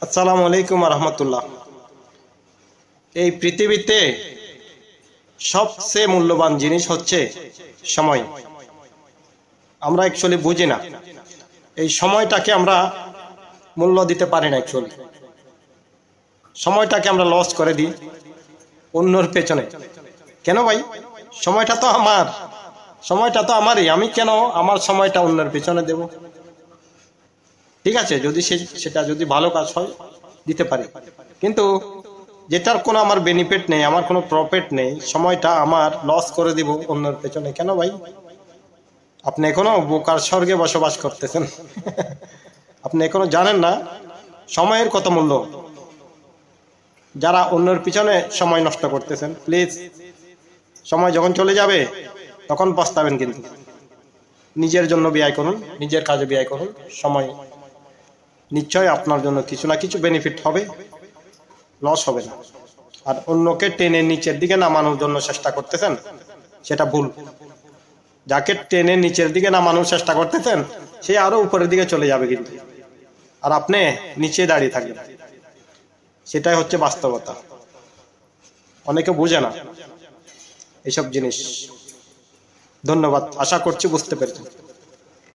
আসসালামু আলাইকুম রহমতুল্লাহ। এই পৃথিবীতে সবচেয়ে মূল্যবান জিনিস হচ্ছে সময়। আমরা অ্যাকচুয়ালি বুঝি না, এই সময়টাকে আমরা মূল্য দিতে পারি না। অ্যাকচুয়ালি সময়টাকে আমরা লস করে দিই অন্যর পেছনে। কেন ভাই? সময়টা তো আমার, সময়টা তো আমারই, আমি কেন আমার সময়টা অন্যের পেছনে দেব? ঠিক আছে, যদি সেটা যদি ভালো কাজ হয় দিতে পারি, কিন্তু যেটার কোনো আমার বেনিফিট নেই, আমার কোনো প্রফিট নেই, সময়টা আমার লস করে দিব অন্যের পেছনে কেন ভাই? আপনি এখনো বোকার স্বর্গে বসবাস করতেছেন। আপনি এখনো জানেন না সময়ের কত মূল্য। যারা অন্যের পিছনে সময় নষ্ট করতেছেন, প্লিজ, সময় যখন চলে যাবে তখন পস্তাবেন। কিন্তু নিজের জন্য ব্যয় করুন, নিজের কাজে ব্যয় করুন। সময় নিশ্চয় আপনার জন্য কিছু না কিছু বেনিফিট হবে, লস হবে না। আর অন্যকে টেনে নিচের দিকে নামানোর জন্য চেষ্টা করতেছেন, সেটা ভুল। যাকে টেনে নিচের দিকে নামানোর চেষ্টা করতেছেন সে আরো উপরের দিকে চলে যাবে, কিন্তু আর আপনি নিচে দাঁড়িয়ে থাকবেন। সেটাই হচ্ছে বাস্তবতা। অনেকে বুঝে না এইসব জিনিস। ধন্যবাদ, আশা করছি বুঝতে পেরেছেন।